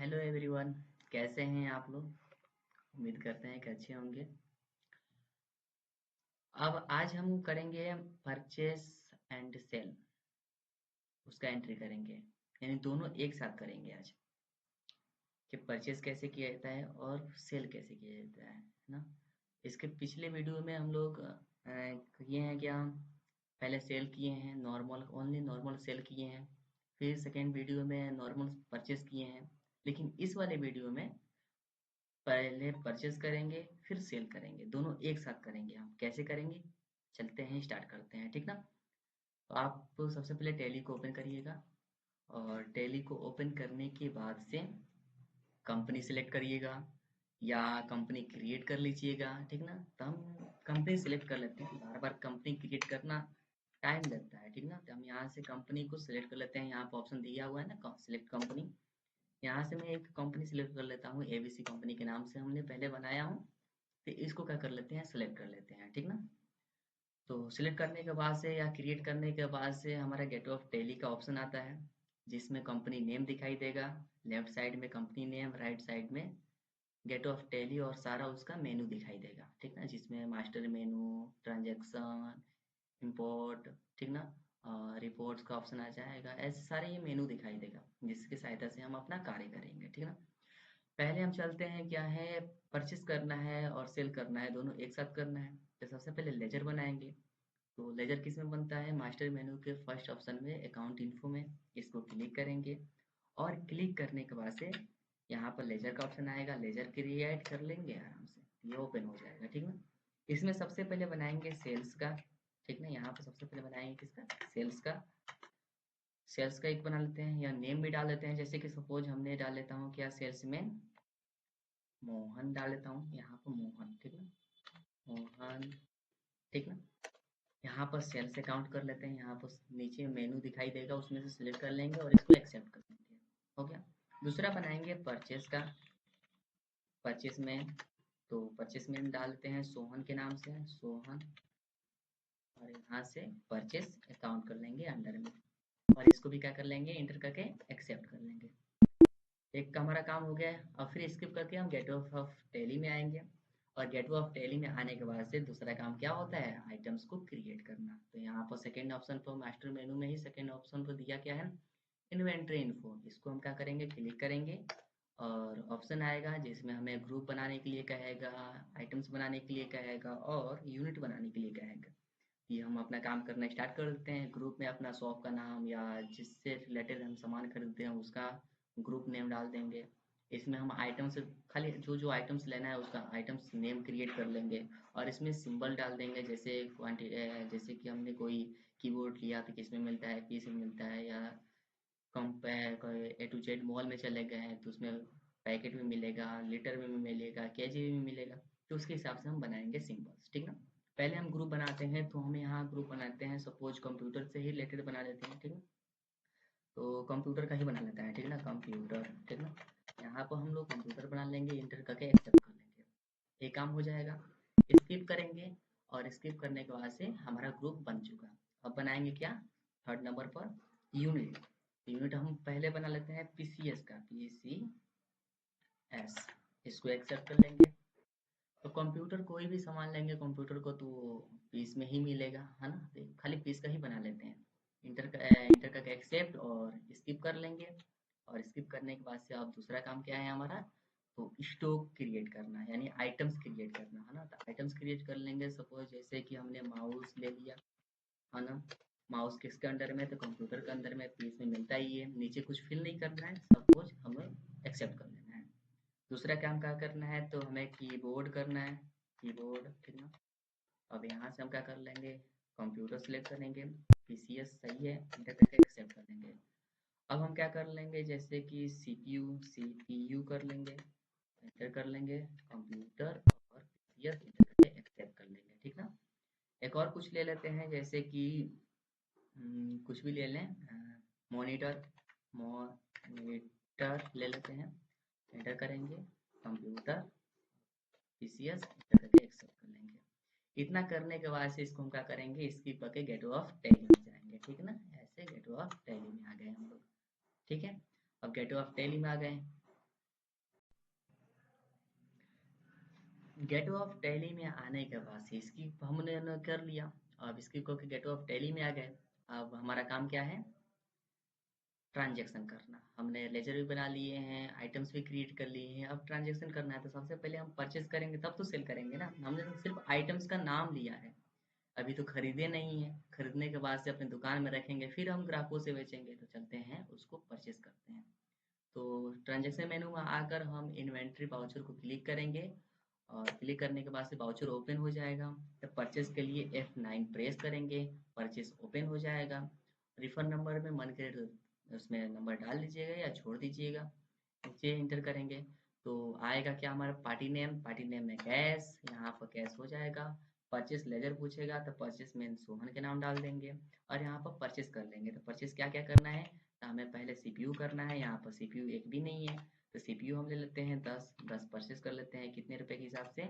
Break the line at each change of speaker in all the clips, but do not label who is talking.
Hello everyone. कैसे हैं आप लोग? उम्मीद करते हैं कि अच्छे होंगे। अब आज हम करेंगे परचेस एंड सेल, उसका एंट्री करेंगे, यानी दोनों एक साथ करेंगे आज, कि परचेस कैसे किया जाता है और सेल कैसे किया जाता है ना। इसके पिछले वीडियो में हम लोग किए हैं क्या, पहले सेल किए हैं, नॉर्मल ओनली नॉर्मल सेल किए हैं, फिर सेकेंड वीडियो में नॉर्मल परचेस किए हैं। लेकिन इस वाले वीडियो में पहले परचेज करेंगे फिर सेल करेंगे, दोनों एक साथ करेंगे। हम कैसे करेंगे, चलते हैं, स्टार्ट करते हैं, ठीक ना। तो आप सबसे पहले टैली को ओपन करिएगा, और टैली को ओपन करने के बाद से कंपनी सेलेक्ट करिएगा या कंपनी क्रिएट कर लीजिएगा, ठीक ना। तो हम कंपनी सेलेक्ट कर लेते हैं, बार बार कंपनी क्रिएट करना टाइम लगता है, ठीक ना। तो हम यहाँ से कंपनी को सिलेक्ट कर लेते हैं, यहाँ पर ऑप्शन दिया हुआ है ना, सिलेक्ट कंपनी। यहाँ से मैं एक कंपनी सिलेक्ट कर लेता हूँ, एबीसी कंपनी के नाम से हमने पहले बनाया हूँ। तो इसको क्या कर लेते हैं, सेलेक्ट कर लेते हैं, ठीक ना। तो सिलेक्ट करने के बाद से या क्रिएट करने के बाद से हमारा गेट ऑफ टैली का ऑप्शन आता है, जिसमें कंपनी नेम दिखाई देगा। लेफ्ट साइड में कंपनी नेम, राइट साइड में गेट ऑफ टैली, और सारा उसका मेनू दिखाई देगा, ठीक ना, जिसमें मास्टर मेनू, ट्रांजैक्शन, इंपोर्ट, ठीक ना, रिपोर्ट्स का ऑप्शन आ जाएगा। ऐसे सारे ये मेनू दिखाई देगा, जिसकी सहायता से हम अपना कार्य करेंगे, ठीक ना। पहले हम चलते हैं, क्या है, परचेस करना है और सेल करना है, दोनों एक साथ करना है। तो सबसे पहले लेजर बनाएंगे। तो लेजर किस में बनता है, मास्टर मेनू के फर्स्ट ऑप्शन में, अकाउंट इन्फो में। इसको क्लिक करेंगे, और क्लिक करने के बाद से यहाँ पर लेजर का ऑप्शन आएगा, लेजर क्रिएट कर लेंगे आराम से, ये ओपन हो जाएगा, ठीक ना। इसमें सबसे पहले बनाएंगे सेल्स का, ठीक ना। यहाँ पर सबसे पहले बनाएंगे किसका, सेल्स का। सेल्स का एक बना लेते हैं, या नेम भी डाल लेते हैं, जैसे कि सपोज हमने डाल लेता हूँ क्या, सेल्समैन मोहन डाल लेता हूँ, यहाँ पर मोहन, ठीक ना, मोहन, ठीक ना। यहाँ पर सेल से काउंट कर लेते हैं, यहाँ पर नीचे मेनू दिखाई देगा, उसमें से सिलेक्ट कर लेंगे और इसको एक्सेप्ट कर लेंगे, हो गया। दूसरा बनाएंगे परचेस का, परचेस में। तो परचेस में डालते हैं सोहन के नाम से, सोहन, और यहाँ से परचेस अकाउंट कर लेंगे अंडर में, और इसको भी क्या कर लेंगे, इंटर करके एक्सेप्ट कर लेंगे। एक का हमारा काम हो गया है। अब फिर स्किप करके हम गेट ऑफ टैली में आएंगे, और गेट ऑफ टैली में आने के बाद से दूसरा काम क्या होता है, आइटम्स को क्रिएट करना। तो यहाँ पर सेकेंड ऑप्शन पर, मास्टर मेनू में ही सेकेंड ऑप्शन पर दिया क्या है, इन्वेंट्री इन्फो। इसको हम क्या करेंगे, क्लिक करेंगे, और ऑप्शन आएगा जिसमें हमें ग्रुप बनाने के लिए कहेगा, आइटम्स बनाने के लिए कहेगा, और यूनिट बनाने के लिए कहेगा। ये हम अपना काम करना स्टार्ट कर देते हैं। ग्रुप में अपना शॉप का नाम या जिससे रिलेटेड हम सामान खरीदते हैं उसका ग्रुप नेम डाल देंगे। इसमें हम आइटम्स, खाली जो जो आइटम्स लेना है उसका आइटम्स नेम क्रिएट कर लेंगे, और इसमें सिंबल डाल देंगे, जैसे जैसे कि हमने कोई कीबोर्ड लिया तो किस में मिलता है, पीस में मिलता है, या ए टू जेड मॉल में चले गए हैं तो उसमें पैकेट में मिलेगा, लीटर में भी मिलेगा, केजी में भी मिलेगा। तो उसके हिसाब से हम बनाएंगे सिंबल्स, ठीक ना। पहले हम ग्रुप बनाते हैं, तो हमें यहाँ ग्रुप बनाते हैं, सपोज कंप्यूटर से ही रिलेटेड बना लेते हैं, ठीक है। तो कंप्यूटर का ही बना लेता है, ठीक है ना, कंप्यूटर, ठीक ना। यहाँ पर हम लोग कंप्यूटर बना लेंगे, इंटर करके एक्सेप्ट कर लेंगे, ये काम हो जाएगा। स्किप करेंगे, और स्किप करने के बाद से हमारा ग्रुप बन चुका। अब बनाएंगे क्या, third number per unit. Unit हम पहले बना लेते हैं पीसीएस का, पीसीएस, इसको एक्सेप्ट कर लेंगे। तो कंप्यूटर कोई भी सामान लेंगे कंप्यूटर को, तो पीस में ही मिलेगा, है ना। तो खाली पीस का ही बना लेते हैं। इंटर का एक्सेप्ट और स्किप कर लेंगे। और स्किप करने के बाद से अब दूसरा काम क्या है हमारा, तो स्टॉक क्रिएट करना, यानी आइटम्स क्रिएट करना, है ना। तो आइटम्स क्रिएट कर लेंगे, सपोज जैसे कि हमने माउस ले लिया, है ना। माउस किसके अंदर में, तो कंप्यूटर के अंदर में, पीस में मिलता ही है, नीचे कुछ फिल नहीं करना है, सब कुछ हमें एक्सेप्ट कर लेना है। दूसरा काम क्या करना है, तो हमें कीबोर्ड करना है, कीबोर्ड, ठीक ना। अब यहाँ से हम क्या कर लेंगे, कंप्यूटर सेलेक्ट करेंगे, पीसीएस सही है, इंटर करके एक्सेप्ट कर लेंगे। अब हम क्या कर लेंगे, जैसे कि सीपीयू, सीपीयू कर लेंगे, एंटर कर लेंगे, कंप्यूटर और पीसीएस, इंटर करके एक्सेप्ट कर लेंगे, ठीक ना। एक और कुछ ले लेते हैं, जैसे कि कुछ भी ले लें, मॉनिटर, मॉनिटर ले लेते हैं, एंटर करेंगे, कंप्यूटर, पीसीएस, एंटर करके एक्सेप्ट कर लेंगे। इतना करने के बाद से इसको हम क्या करेंगे, स्किप करके गेट ऑफ टैली में जाएंगे, ठीक है ना। ऐसे गेट ऑफ टैली में आ गए हम लोग, ठीक है। अब गेट ऑफ टैली में आ गए, गेट ऑफ टैली में आने के बाद से स्किप हमने न कर लिया। अब स्किप करके गेट ऑफ टैली में आ गए। अब हमारा काम क्या है? ट्रांजैक्शन करना। हमने लेजर भी बना लिए हैं, आइटम्स भी क्रिएट कर लिए हैं, अब ट्रांजैक्शन करना है। तो सबसे पहले हम परचेज करेंगे तब तो सेल करेंगे ना। हमने तो सिर्फ आइटम्स का नाम लिया है, अभी तो खरीदे नहीं है। खरीदने के बाद से अपने दुकान में रखेंगे, फिर हम ग्राहकों से बेचेंगे। तो चलते हैं उसको परचेज करते हैं। तो ट्रांजैक्शन मेनू में आकर हम इन्वेंट्री वाउचर को क्लिक करेंगे, और क्लिक करने के बाद से वाउचर ओपन हो जाएगा। तो परचेज के लिए F9 प्रेस करेंगे, परचेज ओपन हो जाएगा। रिफंड नंबर में मन करे तो उसमें नंबर डाल दीजिएगा या छोड़ दीजिएगा। नीचे इंटर करेंगे तो आएगा क्या हमारा पार्टी नेम में कैश, यहाँ पर कैश हो जाएगा। परचेस लेजर पूछेगा तो परचेस में सोहन के नाम डाल देंगे और यहाँ पर परचेस कर लेंगे। तो परचेस क्या क्या करना है, तो हमें पहले सीपीयू करना है। यहाँ पर सीपीयू एक भी नहीं है, तो सीपीयू हम ले लेते हैं 10 परचेस कर लेते हैं। कितने रुपए के हिसाब से?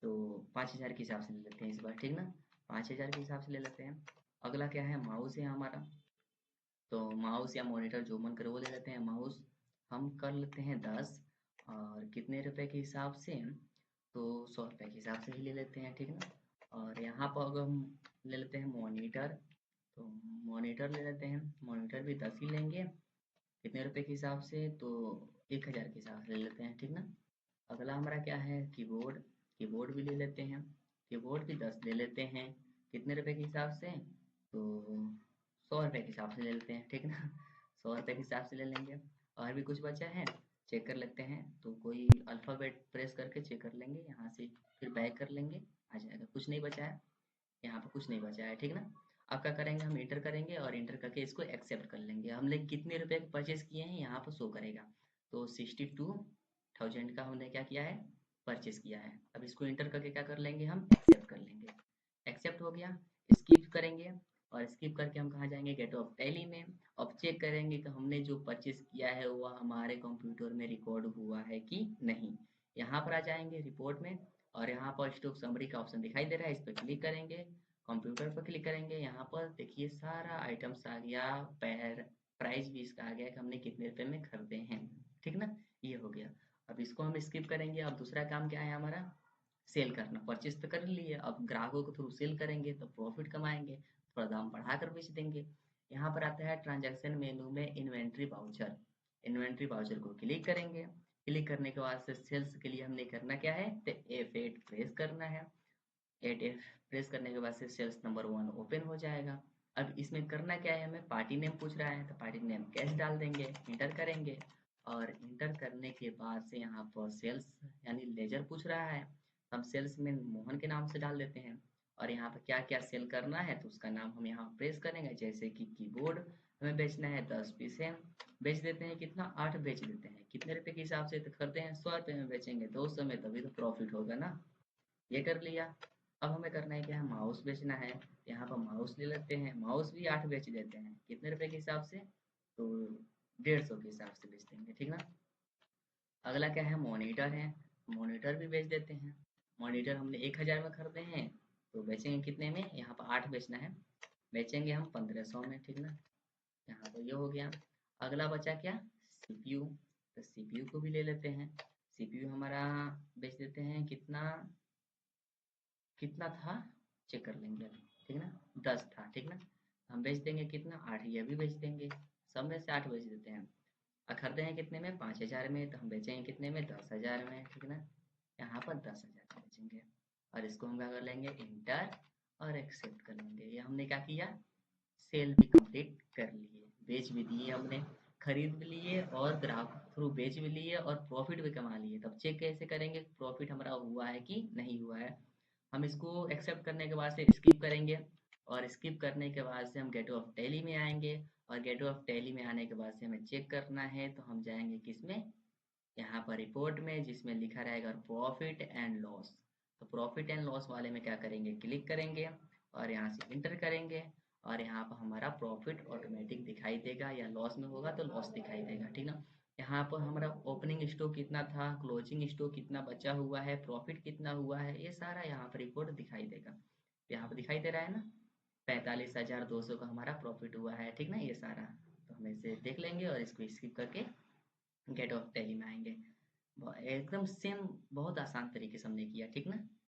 तो 5,000 के हिसाब से ले लेते हैं इस बार, ठीक ना। 5,000 के हिसाब से ले लेते हैं। अगला क्या है, माउस है हमारा। तो माउस या मॉनिटर जो मन करे वो ले लेते हैं। माउस हम कर लेते हैं 10, और कितने रुपए के हिसाब से? तो 100 रुपए के हिसाब से ही ले लेते हैं, ठीक ना। और यहाँ पर अगर हम ले लेते हैं मॉनिटर, तो मॉनिटर ले लेते हैं। मॉनिटर भी 10 ही लेंगे। कितने रुपए के हिसाब से? तो 1,000 के हिसाब से ले लेते हैं, ठीक ना। अगला हमारा क्या है, कीबोर्ड। कीबोर्ड भी ले लेते हैं। कीबोर्ड भी 10 ले लेते हैं। कितने रुपए के हिसाब से? तो 100 रुपए के हिसाब से ले लेते हैं, ठीक ना। 100 रुपए के हिसाब से ले लेंगे। और भी कुछ बचा है, चेक कर लेते हैं। तो कोई अल्फ़ाबेट प्रेस करके चेक कर लेंगे यहाँ से, फिर बैक कर लेंगे, आ जाएगा। कुछ नहीं बचा है, यहाँ पर कुछ नहीं बचा है, ठीक ना। अब क्या करेंगे, हम इंटर करेंगे और इंटर करके इसको एक्सेप्ट कर लेंगे। हमने कितने रुपए के परचेज किए हैं यहाँ पर शो करेगा। तो 62,000 का हमने क्या किया है, परचेज किया है। अब इसको इंटर करके क्या कर लेंगे, हम एक्सेप्ट कर लेंगे। एक्सेप्ट हो गया। स्किप करेंगे, और स्किप करके हम कहाँ जाएंगे, गेट ऑफ टैली में। अब चेक करेंगे कि हमने जो परचेज किया है वह हमारे कंप्यूटर में रिकॉर्ड हुआ है कि नहीं। यहाँ पर आ जाएंगे रिपोर्ट में, और यहाँ पर स्टॉक समरी का ऑप्शन दिखाई दे रहा है, इस पर क्लिक करेंगे। कंप्यूटर पर क्लिक करेंगे, यहाँ पर देखिए सारा आइटम्स आ गया, पैर प्राइस भी इसका आ गया कि हमने कितने रुपए में खरीदे हैं, ठीक ना। ये हो गया। अब इसको हम स्किप करेंगे। अब दूसरा काम क्या है हमारा, सेल करना। परचेज तो कर लिए, अब ग्राहकों के थ्रू सेल करेंगे तो प्रॉफिट कमाएंगे, थोड़ा दाम बढ़ाकर बेच देंगे। यहाँ पर आता है ट्रांजैक्शन मेनू में इन्वेंट्री वाउचर। इन्वेंट्री वाउचर को क्लिक करेंगे। क्लिक करने के बाद से सेल्स के लिए हमने करना क्या है, तो F8 प्रेस करना है। F8 प्रेस करने के बाद से सेल्स नंबर 1 ओपन हो जाएगा। अब इसमें करना क्या है, हमें पार्टी नेम पूछ रहा है, तो पार्टी नेम कैश डाल देंगे, इंटर करेंगे। और इंटर करने के बाद से यहाँ पर सेल्स यानी लेजर पूछ रहा है, हम सेल्स में मोहन के नाम से डाल देते हैं। और यहाँ पर क्या क्या सेल करना है तो उसका नाम हम यहाँ प्रेस करेंगे। जैसे कि कीबोर्ड हमें बेचना है 10 पीस है, बेच देते हैं। कितना, 8 बेच देते हैं। कितने रुपए के हिसाब से तो करते हैं, 100 रुपए में बेचेंगे तो उस समय तभी तो प्रॉफिट होगा ना। ये कर लिया। अब हमें करना है क्या है, माउस बेचना है। यहाँ पर माउस ले लेते हैं, माउस भी 8 बेच देते हैं। कितने रुपए के हिसाब से? तो 150 के हिसाब से बेच देंगे, ठीक ना। अगला क्या है, मॉनिटर है। मॉनिटर भी बेच देते हैं। मॉनिटर हमने 1,000 में खरीदे हैं, तो बेचेंगे कितने में, यहाँ पर 8 बेचना है, बेचेंगे हम 1,500 में, ठीक ना। यहाँ पर ये हो गया। अगला बचा क्या, सीपीयू। तो सीपीयू को भी ले लेते हैं। सीपीयू हमारा बेच देते हैं, कितना कितना था, चेक कर लेंगे अभी, ठीक ना। 10 था, ठीक ना। हम बेच देंगे कितना, 8। ये भी बेच देंगे, सब में से 8 बेच देते हैं। खरीदे हैं कितने में, 5,000 में, तो हम बेचेंगे कितने में, 10,000 में, ठीक ना। यहाँ पर 10,000 में बेचेंगे। और इसको हम क्या कर लेंगे, इंटर, और एक्सेप्ट कर लेंगे। ये हमने क्या किया, सेल भी कंप्लीट कर लिए, बेच भी दिए हमने, खरीद भी लिए और ग्राहक के थ्रू बेच भी लिए और प्रॉफिट भी कमा लिए। तब चेक कैसे करेंगे प्रॉफिट हमारा हुआ है कि नहीं हुआ है। हम इसको एक्सेप्ट करने के बाद से स्किप करेंगे, और स्किप करने के बाद से हम गेट ऑफ टैली में आएंगे। और गेट ऑफ टैली में आने के बाद से हमें चेक करना है, तो हम जाएंगे किसमें, यहाँ पर रिपोर्ट में, जिसमें लिखा रहेगा प्रॉफिट एंड लॉस। तो प्रॉफिट एंड लॉस वाले में क्या करेंगे, क्लिक करेंगे और यहाँ से इंटर करेंगे। और यहाँ पर हमारा प्रॉफिट ऑटोमेटिक दिखाई देगा, या लॉस में होगा तो लॉस दिखाई देगा, ठीक ना। यहाँ पर हमारा ओपनिंग स्टॉक कितना था, क्लोजिंग स्टॉक कितना बचा हुआ है, प्रॉफिट कितना हुआ है, ये सारा यहाँ पर रिपोर्ट दिखाई देगा। यहाँ पर दिखाई दे रहा है ना, 45,200 का हमारा प्रॉफिट हुआ है, ठीक ना, ये सारा। तो हम इसे देख लेंगे और इसको स्किप करके गेट ऑफ टैली में आएंगे। एकदम सेम बहुत आसान तरीके से हमने किया, ठीक ना?